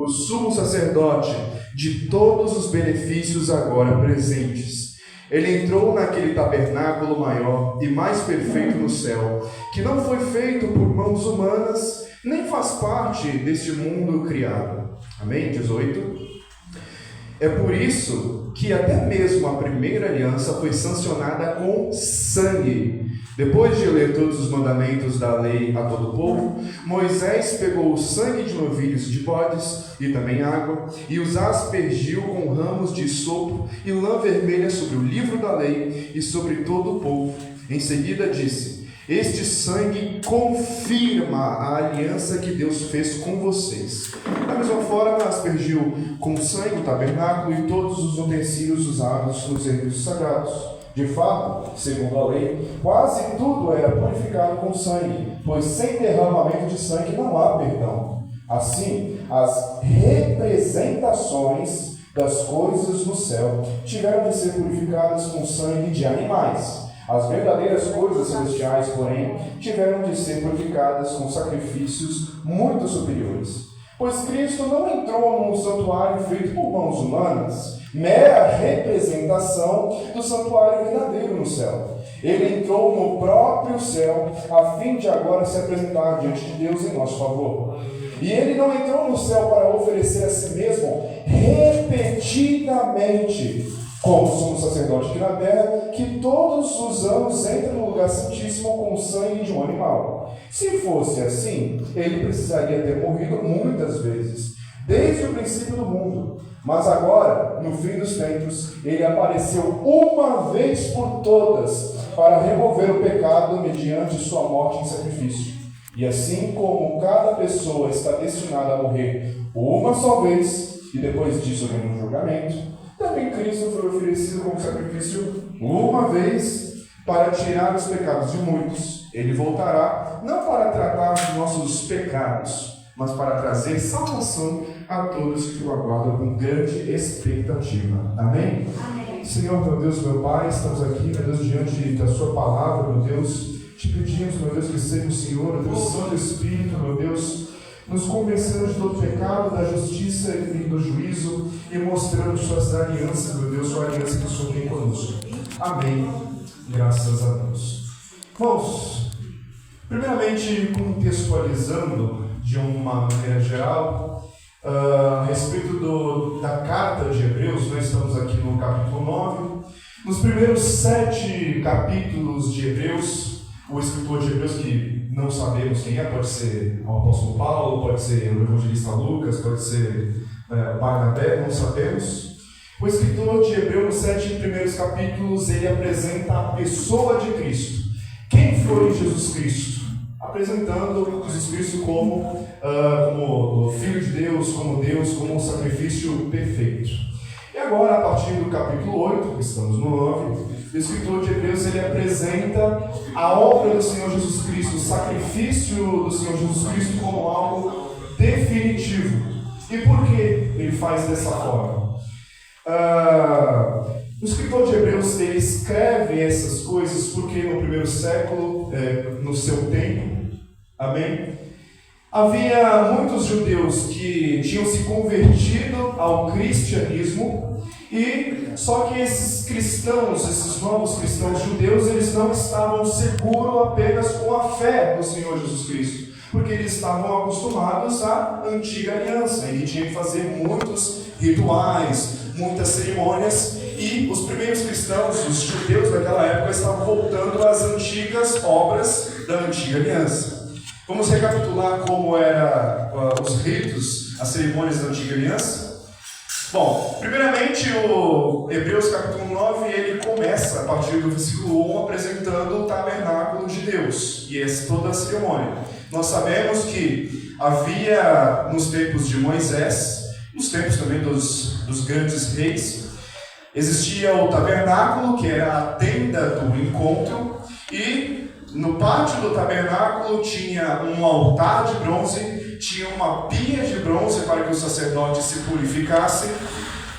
o sumo sacerdote de todos os benefícios agora presentes. Ele entrou naquele tabernáculo maior e mais perfeito no céu, que não foi feito por mãos humanas, nem faz parte deste mundo criado. Amém? 18. É por isso que até mesmo a primeira aliança foi sancionada com sangue. Depois de ler todos os mandamentos da lei a todo o povo, Moisés pegou o sangue de novilhos de bodes e também água, e os aspergiu com ramos de isopo e lã vermelha sobre o livro da lei e sobre todo o povo. Em seguida disse: este sangue confirma a aliança que Deus fez com vocês. Da mesma forma, aspergiu com sangue o tabernáculo e todos os utensílios usados nos serviços sagrados. De fato, segundo a lei, quase tudo era purificado com sangue, pois sem derramamento de sangue não há perdão. Assim, as representações das coisas no céu tiveram de ser purificadas com sangue de animais. As verdadeiras coisas celestiais, porém, tiveram de ser purificadas com sacrifícios muito superiores. Pois Cristo não entrou num santuário feito por mãos humanas, mera representação do santuário verdadeiro no céu. Ele entrou no próprio céu, a fim de agora se apresentar diante de Deus em nosso favor. E ele não entrou no céu para oferecer a si mesmo repetidamente, como sumo sacerdote aqui na terra, que todos os anos entra no lugar santíssimo com o sangue de um animal. Se fosse assim, ele precisaria ter morrido muitas vezes, desde o princípio do mundo. Mas agora, no fim dos tempos, ele apareceu uma vez por todas para remover o pecado mediante sua morte em sacrifício. E assim como cada pessoa está destinada a morrer uma só vez, e depois disso vem um julgamento, também Cristo foi oferecido como sacrifício uma vez para tirar os pecados de muitos. Ele voltará não para tratar dos nossos pecados, mas para trazer salvação a todos que o aguardam com grande expectativa. Amém? Amém. Senhor, meu Deus, meu Pai, estamos aqui, meu Deus, diante da Sua palavra, meu Deus. Te pedimos, meu Deus, que seja o Senhor, o Teu Santo Espírito, meu Deus, nos convencendo de todo pecado, da justiça e do juízo, e mostrando Suas alianças, meu Deus, Sua aliança que o Senhor tem conosco. Amém. Graças a Deus. Vamos, primeiramente, contextualizando de uma maneira geral, a respeito da carta de Hebreus. Nós estamos aqui no capítulo 9. Nos primeiros 7 capítulos de Hebreus, o escritor de Hebreus, que não sabemos quem é, pode ser o apóstolo Paulo, pode ser o evangelista Lucas, pode ser Barnabé, não sabemos. O escritor de Hebreus, nos 7 primeiros capítulos, ele apresenta a pessoa de Cristo. Quem foi Jesus Cristo? Apresentando Jesus Cristo como o Filho de Deus, como um sacrifício perfeito. E agora, a partir do capítulo 8, que estamos no 9, o escritor de Hebreus ele apresenta a obra do Senhor Jesus Cristo, o sacrifício do Senhor Jesus Cristo como algo definitivo. E por que ele faz dessa forma? O escritor de Hebreus ele escreve essas coisas porque no primeiro século, no seu tempo, amém? Havia muitos judeus que tinham se convertido ao cristianismo, e só que esses cristãos, esses novos cristãos judeus, eles não estavam seguros apenas com a fé do Senhor Jesus Cristo, porque eles estavam acostumados à antiga aliança, e tinham que fazer muitos rituais, muitas cerimônias, e os primeiros cristãos, os judeus daquela época, estavam voltando às antigas obras da antiga aliança. Vamos recapitular como eram os ritos, as cerimônias da antiga aliança? Bom, primeiramente o Hebreus capítulo 9, ele começa a partir do versículo 1 apresentando o tabernáculo de Deus, e essa toda a cerimônia. Nós sabemos que havia nos tempos de Moisés, nos tempos também dos grandes reis, existia o tabernáculo, que era a tenda do encontro, e no pátio do tabernáculo tinha um altar de bronze, tinha uma pia de bronze para que o sacerdote se purificasse.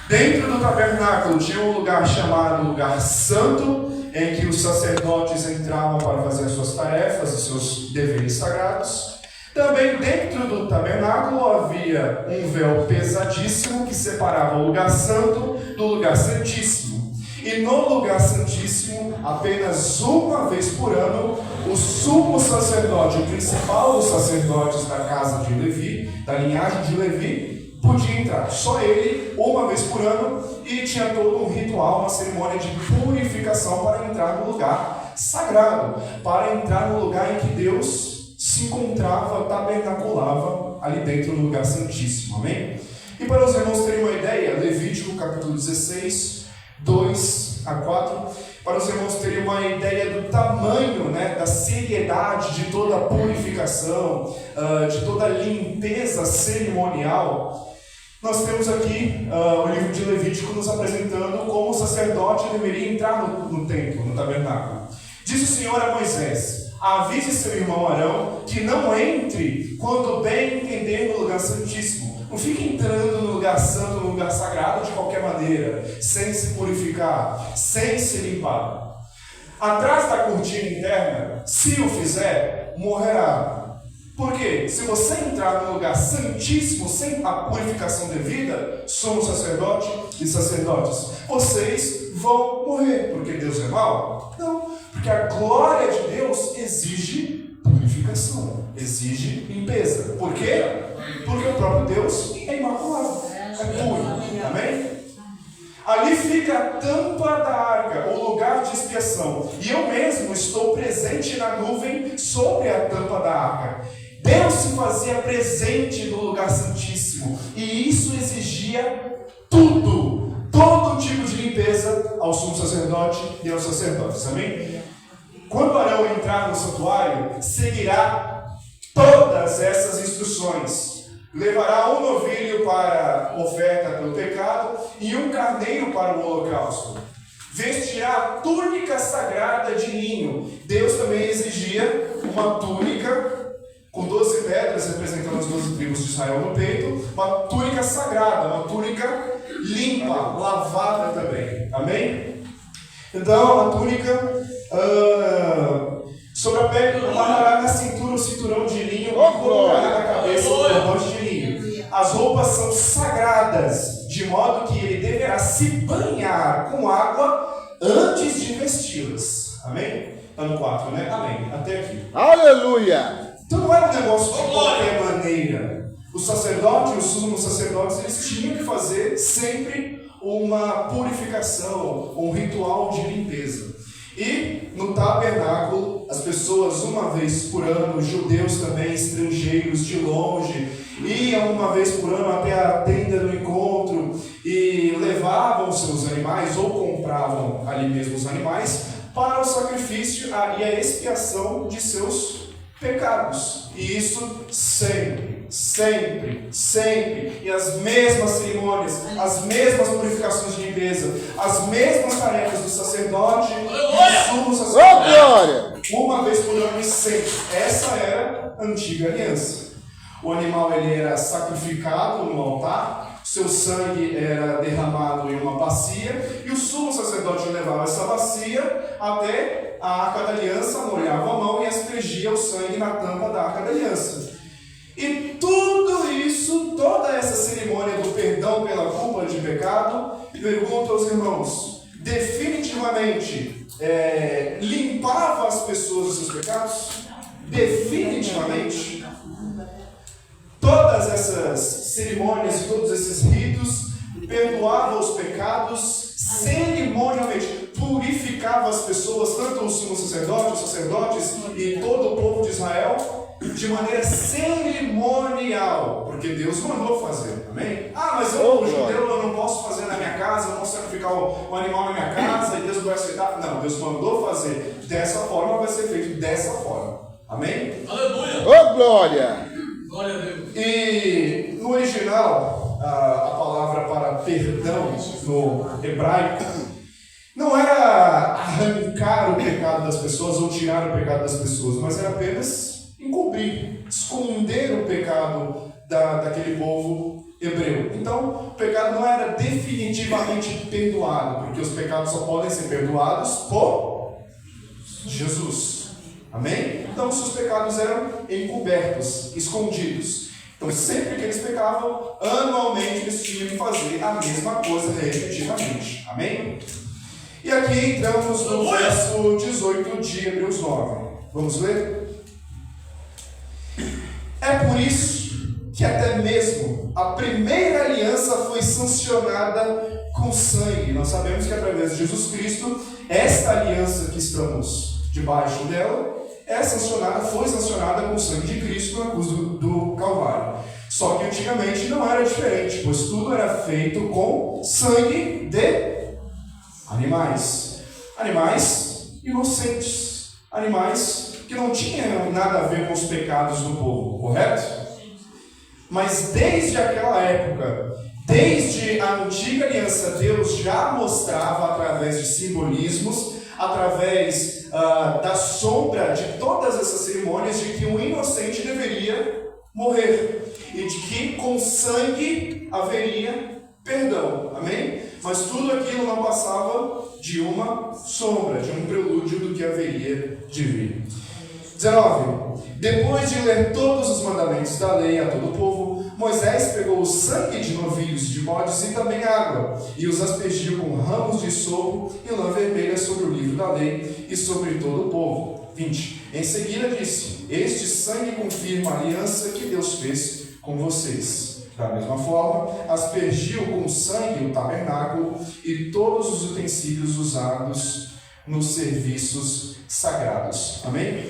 Dentro do tabernáculo tinha um lugar chamado lugar santo, em que os sacerdotes entravam para fazer as suas tarefas, os seus deveres sagrados. Também dentro do tabernáculo havia um véu pesadíssimo que separava o lugar santo do lugar santíssimo. E no lugar santíssimo, apenas uma vez por ano, o sumo sacerdote, o principal dos sacerdotes da casa de Levi, da linhagem de Levi, podia entrar. Só ele, uma vez por ano, e tinha todo um ritual, uma cerimônia de purificação para entrar no lugar sagrado, para entrar no lugar em que Deus se encontrava, tabernaculava ali dentro no lugar santíssimo, amém? E para os irmãos terem uma ideia, Levítico capítulo 16, 2 a 4, para os irmãos terem uma ideia do tamanho, da seriedade de toda a purificação, de toda a limpeza cerimonial, nós temos aqui o livro de Levítico nos apresentando como o sacerdote deveria entrar no templo, no tabernáculo. Disse o Senhor a Moisés: avise seu irmão Arão que não entre quando bem entender no lugar santíssimo. Não fique entrando no lugar santo, no lugar sagrado de qualquer maneira, sem se purificar, sem se limpar. Atrás da cortina interna, se o fizer, morrerá. Por quê? Se você entrar no lugar santíssimo sem a purificação devida, somos sacerdote e sacerdotes, vocês vão morrer. Porque Deus é mau? Não. Porque a glória de Deus exige purificação, exige limpeza. Por quê? Porque o próprio Deus é imaculado, é puro. Amém? Ali fica a tampa da arca, o lugar de expiação. E eu mesmo estou presente na nuvem sobre a tampa da arca. Deus se fazia presente no lugar santíssimo. E isso exigia tudo, todo tipo de limpeza ao sumo sacerdote e aos sacerdotes. Amém? Quando Arão entrar no santuário, seguirá todas essas instruções. Levará um novilho para oferta pelo pecado e um carneiro para o holocausto. Vestirá a túnica sagrada de linho. Deus também exigia uma túnica com 12 pedras representando as 12 tribos de Israel no peito. Uma túnica sagrada, uma túnica limpa, lavada também. Amém? Então, a túnica... sobre a pele, amarrará na cintura o cinturão de linho e colocará na cabeça o turbante de linho. As roupas são sagradas, de modo que ele deverá se banhar com água antes de vesti-las. Amém? Está no 4, né? Amém. Até aqui. Aleluia! Então não era um negócio de qualquer maneira. Os sacerdotes, os sumos sacerdotes, eles tinham que fazer sempre uma purificação, um ritual de limpeza. E no tabernáculo, as pessoas uma vez por ano, judeus também, estrangeiros de longe, iam uma vez por ano até a tenda do encontro e levavam seus animais ou compravam ali mesmo os animais para o sacrifício e a expiação de seus pecados. E isso sempre, sempre, sempre. E as mesmas cerimônias, as mesmas purificações de limpeza, as mesmas tarefas do sacerdote e do sumo sacerdote. Uma vez por ano e sempre. Essa era a antiga aliança. O animal ele era sacrificado no altar, seu sangue era derramado em uma bacia, e o sumo sacerdote levava essa bacia até a arca da aliança, molhava a mão e aspergia o sangue na tampa da arca da aliança. E tudo isso, toda essa cerimônia do perdão pela culpa de pecado, pergunto aos irmãos, definitivamente limpava as pessoas dos seus pecados? Definitivamente. Todas essas cerimônias e todos esses ritos perdoavam os pecados cerimonialmente, purificava as pessoas, tanto os sumos sacerdotes, os sacerdotes e todo o povo de Israel, de maneira cerimonial, porque Deus mandou fazer, amém? Mas eu, judeu, eu não posso fazer na minha casa, eu não posso sacrificar o animal na minha casa e Deus vai aceitar. Não, Deus mandou fazer dessa forma, vai ser feito dessa forma, amém? Aleluia! Ô glória! Glória a Deus! E no original, a palavra para perdão no hebraico não era arrancar o pecado das pessoas ou tirar o pecado das pessoas, mas era apenas encobrir, esconder o pecado daquele povo hebreu. Então, o pecado não era definitivamente perdoado, porque os pecados só podem ser perdoados por Jesus. Amém? Então os seus pecados eram encobertos, escondidos. Então sempre que eles pecavam, anualmente eles tinham que fazer a mesma coisa repetidamente. Amém? E aqui entramos no verso 18 de Hebreus 9. Vamos ler? É por isso que até mesmo a primeira aliança foi sancionada com sangue. Nós sabemos que através de Jesus Cristo, esta aliança que estamos debaixo dela, foi sancionada com o sangue de Cristo na cruz do Calvário. Só que antigamente não era diferente, pois tudo era feito com sangue de animais. Animais inocentes. Animais que não tinham nada a ver com os pecados do povo, correto? Mas desde aquela época, desde a antiga aliança, Deus já mostrava através de simbolismos, através da sombra de todas essas cerimônias, de que um inocente deveria morrer e de que com sangue haveria perdão, amém? Mas tudo aquilo não passava de uma sombra, de um prelúdio do que haveria de vir. 19. Depois de ler todos os mandamentos da lei a todo o povo, Moisés pegou o sangue de novilhos, de bodes e também água, e os aspergiu com ramos de sopro e lã vermelha sobre o livro da lei e sobre todo o povo. 20. Em seguida disse: este sangue confirma a aliança que Deus fez com vocês. Da mesma forma, aspergiu com sangue o tabernáculo e todos os utensílios usados nos serviços sagrados. Amém?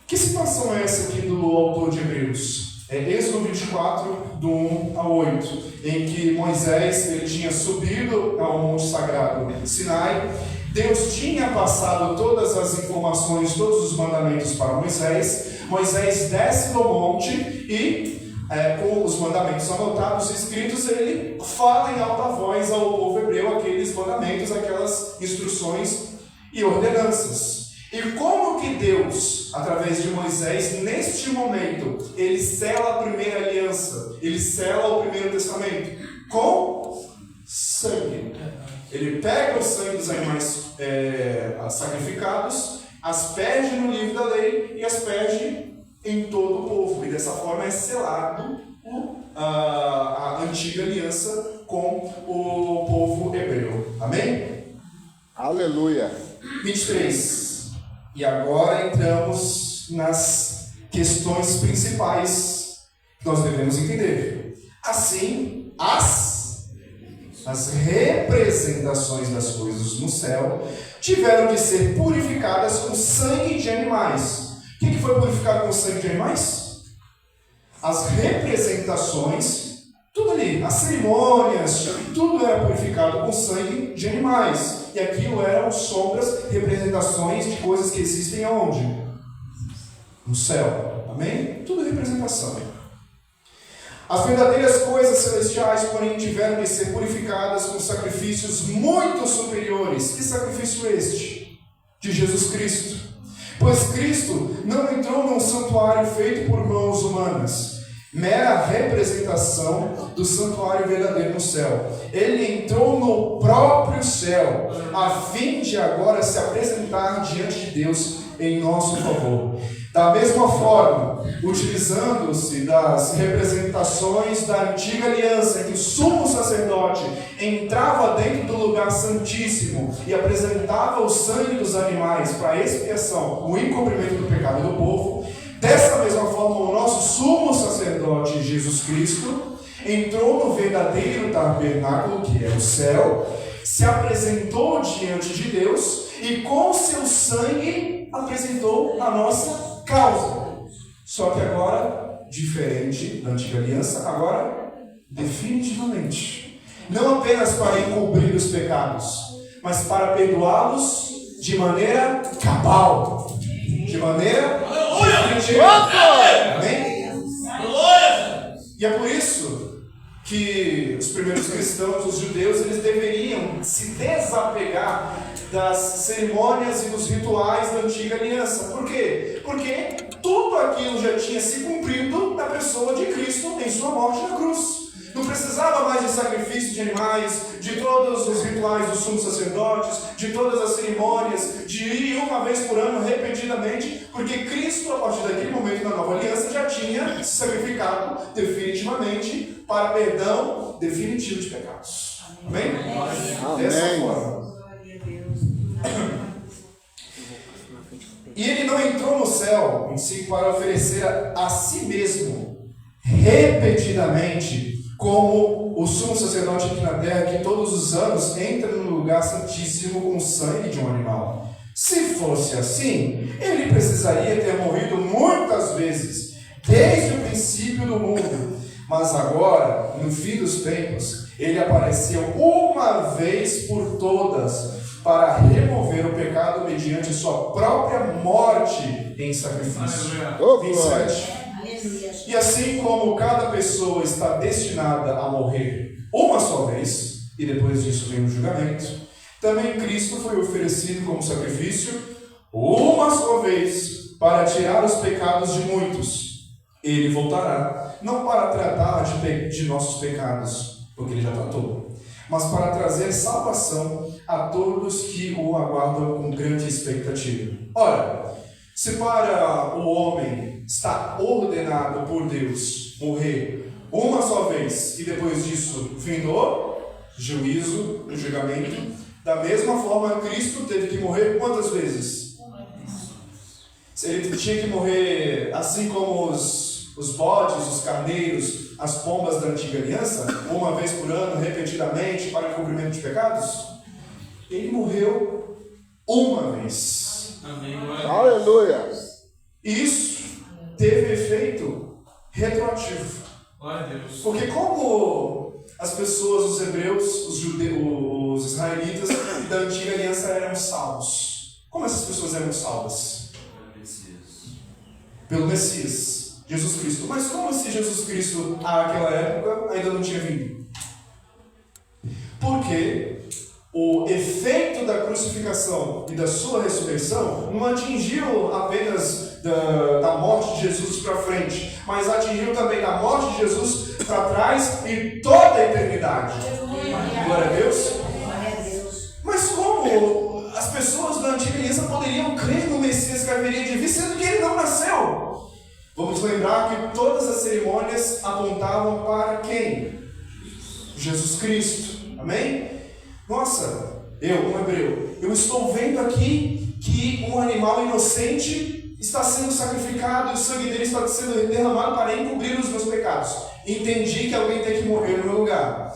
Que situação é essa aqui do autor de Hebreus? É Êxodo 24, do 1 ao 8, em que Moisés ele tinha subido ao monte sagrado Sinai. Deus tinha passado todas as informações, todos os mandamentos para Moisés. Moisés desce do monte e, com os mandamentos anotados, escritos, ele fala em alta voz ao povo hebreu aqueles mandamentos, aquelas instruções e ordenanças. E como que Deus, através de Moisés, neste momento, ele sela a primeira aliança, ele sela o primeiro testamento? Com sangue. Ele pega o sangue dos animais sacrificados, asperge no livro da lei e asperge em todo o povo. E dessa forma é selado a antiga aliança com o povo hebreu. Amém? Aleluia. 23. E agora entramos nas questões principais que nós devemos entender. Assim, as representações das coisas no céu tiveram de ser purificadas com sangue de animais. O que foi purificado com sangue de animais? As representações, tudo ali, as cerimônias, tudo era purificado com sangue de animais. E aquilo eram sombras, representações de coisas que existem aonde? No céu. Amém? Tudo representação. As verdadeiras coisas celestiais, porém, tiveram de ser purificadas com sacrifícios muito superiores. Que sacrifício este? De Jesus Cristo. Pois Cristo não entrou num santuário feito por mãos humanas, mera representação do santuário verdadeiro no céu. Ele entrou no próprio céu, a fim de agora se apresentar diante de Deus em nosso favor. Da mesma forma, utilizando-se das representações da antiga aliança, em que o sumo sacerdote entrava dentro do lugar santíssimo e apresentava o sangue dos animais para expiação, o encobrimento do pecado do povo, dessa mesma forma, o nosso sumo sacerdote Jesus Cristo entrou no verdadeiro tabernáculo, que é o céu, se apresentou diante de Deus e com seu sangue apresentou a nossa causa. Só que agora, diferente da antiga aliança, agora definitivamente. Não apenas para encobrir os pecados, mas para perdoá-los de maneira cabal. De maneira definitiva. Amém? E é por isso que os primeiros cristãos, os judeus, eles deveriam se desapegar das cerimônias e dos rituais da antiga aliança. Por quê? Porque tudo aquilo já tinha se cumprido na pessoa de Cristo em sua morte na cruz. Não precisava mais de sacrifício de animais, de todos os rituais dos sumos sacerdotes, de todas as cerimônias, de ir uma vez por ano repetidamente, porque Cristo, a partir daquele momento da nova aliança, já tinha se sacrificado definitivamente para perdão definitivo de pecados. Amém? Dessa forma. E ele não entrou no céu em si para oferecer a si mesmo repetidamente, como o sumo sacerdote aqui na terra, que todos os anos entra no lugar santíssimo com o sangue de um animal. Se fosse assim, ele precisaria ter morrido muitas vezes, desde o princípio do mundo. Mas agora, no fim dos tempos, ele apareceu uma vez por todas, para remover o pecado mediante sua própria morte em sacrifício. 27. E assim como cada pessoa está destinada a morrer uma só vez, e depois disso vem o julgamento, também Cristo foi oferecido como sacrifício uma só vez para tirar os pecados de muitos. Ele voltará, não para tratar de nossos pecados, porque ele já tratou, mas para trazer salvação a todos que o aguardam com grande expectativa. Ora, se para o homem está ordenado por Deus morrer uma só vez e depois disso vindo o juízo, o julgamento, da mesma forma Cristo teve que morrer quantas vezes? Ele tinha que morrer assim como os bodes, os carneiros, as pombas da antiga aliança, uma vez por ano, repetidamente, para o cumprimento de pecados? Ele morreu uma vez. Amém. Aleluia. Isso teve efeito retroativo. Glória a Deus. Porque como as pessoas, os hebreus, os judeus, os israelitas da antiga aliança eram salvos? Como essas pessoas eram salvas? Pelo Messias, Jesus Cristo. Mas como se Jesus Cristo, naquela época, ainda não tinha vindo? Porque o efeito da crucificação e da sua ressurreição não atingiu apenas da morte de Jesus para frente, mas atingiu também da morte de Jesus para trás e toda a eternidade. Glória a Deus. Mas como as pessoas da antiga aliança poderiam crer no Messias que haveria de vir, sendo que ele não nasceu? Vamos lembrar que todas as cerimônias apontavam para quem? Jesus Cristo. Amém? Nossa, um hebreu, eu estou vendo aqui que um animal inocente está sendo sacrificado e o sangue dele está sendo derramado para encobrir os meus pecados. Entendi que alguém tem que morrer no meu lugar.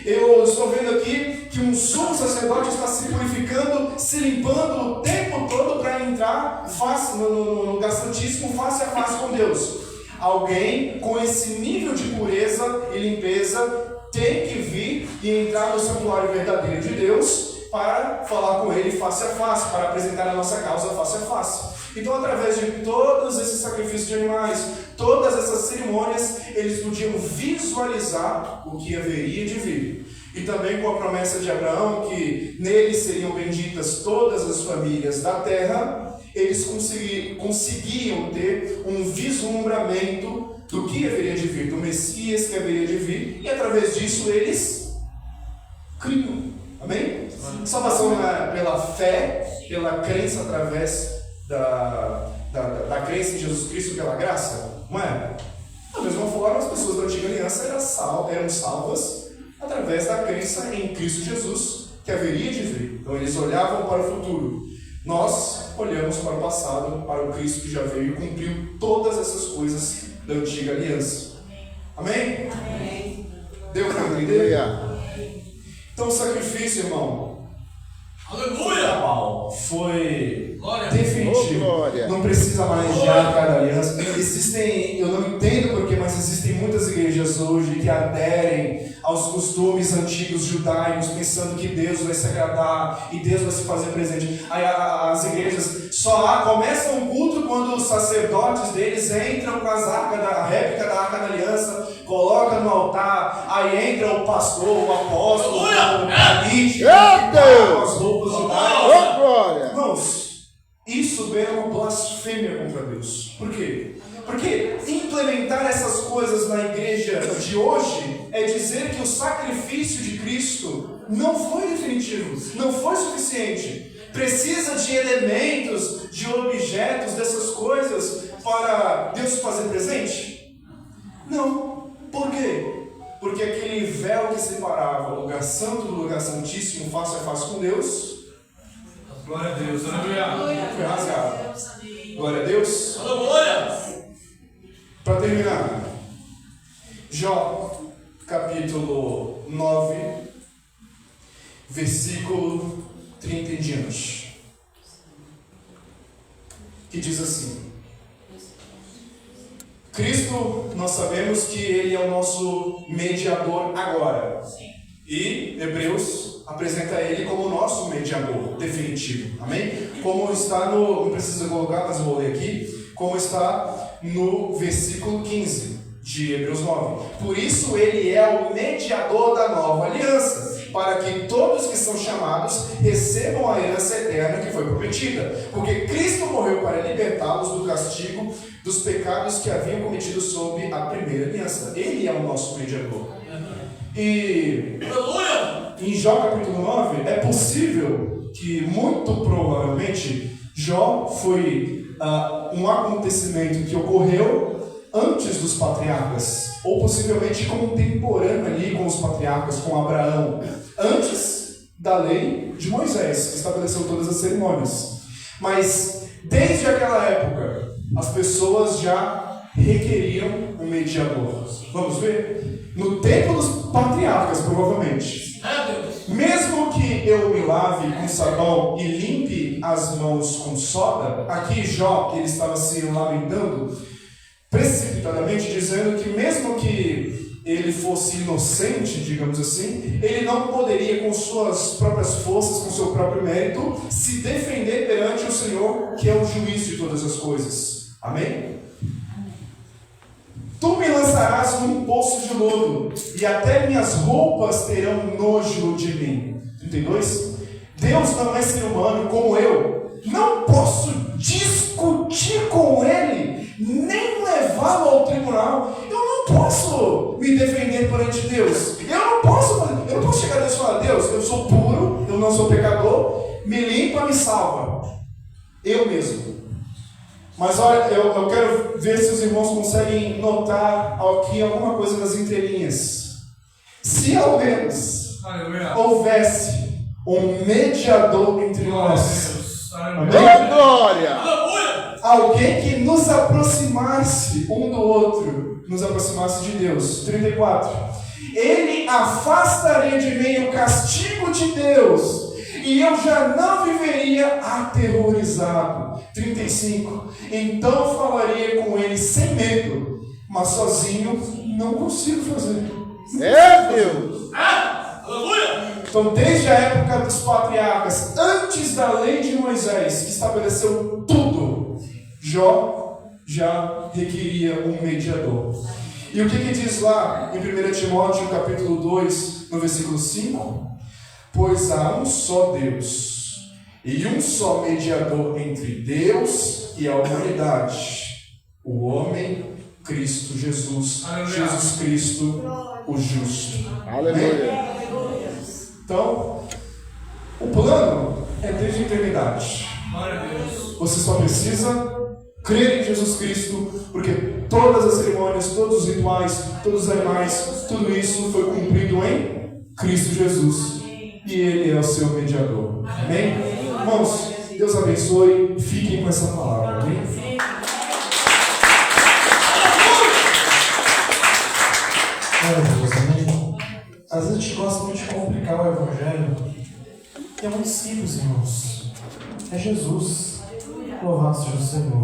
Eu estou vendo aqui que um sumo sacerdote está se purificando, se limpando o tempo todo para entrar no lugar santíssimo face a face com Deus. Alguém com esse nível de pureza e limpeza tem que vir e entrar no santuário verdadeiro de Deus para falar com Ele face a face, para apresentar a nossa causa face a face. Então, através de todos esses sacrifícios de animais, todas essas cerimônias, eles podiam visualizar o que haveria de vir. E também com a promessa de Abraão, que nele seriam benditas todas as famílias da terra, eles conseguiam ter um vislumbramento do que haveria de vir, do Messias que haveria de vir, e através disso eles criam. Amém? Salvação não é pela fé, pela crença através da crença em Jesus Cristo pela graça, não é? Da mesma forma, as pessoas da antiga aliança eram salvas através da crença em Cristo Jesus que haveria de vir. Então eles olhavam para o futuro. Nós olhamos para o passado, para o Cristo que já veio e cumpriu todas essas coisas da antiga aliança. Amém? Amém. Deu para entender? Então o sacrifício, irmão, aleluia! Foi Glória. definitivo. Glória. Não precisa mais de cada aliança. Eu não entendo porquê, mas existem muitas igrejas hoje que aderem aos costumes antigos judaicos, pensando que Deus vai se agradar e Deus vai se fazer presente. Aí as igrejas só começam um culto quando os sacerdotes deles entram com a réplica da Arca da Aliança, colocam no altar, aí entra o pastor, o apóstolo, o político, com as roupas judaicas. Glória! Irmãos, isso beira uma blasfêmia contra Deus. Por quê? Porque implementar essas coisas na igreja de hoje é dizer que o sacrifício de Cristo não foi definitivo, não foi suficiente. Precisa de elementos, de objetos, dessas coisas para Deus se fazer presente? Não. Por quê? Porque aquele véu que separava o lugar santo do lugar santíssimo, face a face com Deus, Glória a Deus. Aleluia. foi rasgado. Glória a Deus. Aleluia. Para terminar, Jó, capítulo 9, versículo 30 em diante, que diz assim: Cristo, nós sabemos que Ele é o nosso mediador agora. E Hebreus apresenta Ele como o nosso mediador definitivo. Amém? Como está no... Não precisa colocar, mas vou ler aqui. Como está no versículo 15 de Hebreus 9. Por isso Ele é o mediador da nova aliança, para que todos que são chamados recebam a herança eterna que foi prometida. Porque Cristo morreu para libertá-los do castigo dos pecados que haviam cometido sob a primeira aliança. Ele é o nosso mediador. E em Jó capítulo 9, é possível que, muito provavelmente, Jó foi um acontecimento que ocorreu antes dos patriarcas, ou possivelmente contemporâneo ali com os patriarcas, com Abraão, antes da lei de Moisés, que estabeleceu todas as cerimônias. Mas, desde aquela época, as pessoas já requeriam um mediador. Vamos ver? No tempo dos patriarcas, provavelmente. Mesmo que eu me lave com sabão e limpe as mãos com soda, aqui Jó, que ele estava se lamentando precipitadamente, dizendo que mesmo que ele fosse inocente, digamos assim, ele não poderia com suas próprias forças, com seu próprio mérito, se defender perante o Senhor, que é o juiz de todas as coisas. Amém? Tu me lançarás num poço de lodo, e até minhas roupas terão nojo de mim. 32. Deus não é ser humano como eu. Não posso discutir com ele, nem levá-lo ao tribunal. Eu não posso me defender perante Deus. Eu não posso chegar a Deus e falar: Deus, eu sou puro, eu não sou pecador, me limpa, me salva. Eu mesmo. Mas olha, eu quero ver se os irmãos conseguem notar aqui alguma coisa nas entrelinhas. Se ao menos houvesse um mediador entre nós, Glória! alguém que nos aproximasse um do outro, nos aproximasse de Deus. 34. Ele afastaria de mim o castigo de Deus, e eu já não viveria aterrorizado. 35. Então falaria com ele sem medo, mas sozinho não consigo fazer. É Deus! Aleluia! Então, desde a época dos patriarcas, antes da lei de Moisés, que estabeleceu tudo, Jó já requeria um mediador. E o que diz lá em 1 Timóteo capítulo 2, no versículo 5? Pois há um só Deus, e um só mediador entre Deus e a humanidade, o homem Cristo Jesus. Aleluia. Jesus Cristo, o justo. Aleluia! Então, o plano é desde a eternidade. Glória a Deus. Você só precisa crer em Jesus Cristo, porque todas as cerimônias, todos os rituais, todos os animais, tudo isso foi cumprido em Cristo Jesus. E Ele é o seu mediador. Amém? Irmãos, Deus abençoe. Fiquem com essa palavra. Amém? Às vezes a gente gosta muito de complicar o Evangelho. E é muito simples, irmãos. É Jesus. Louvado seja o Senhor.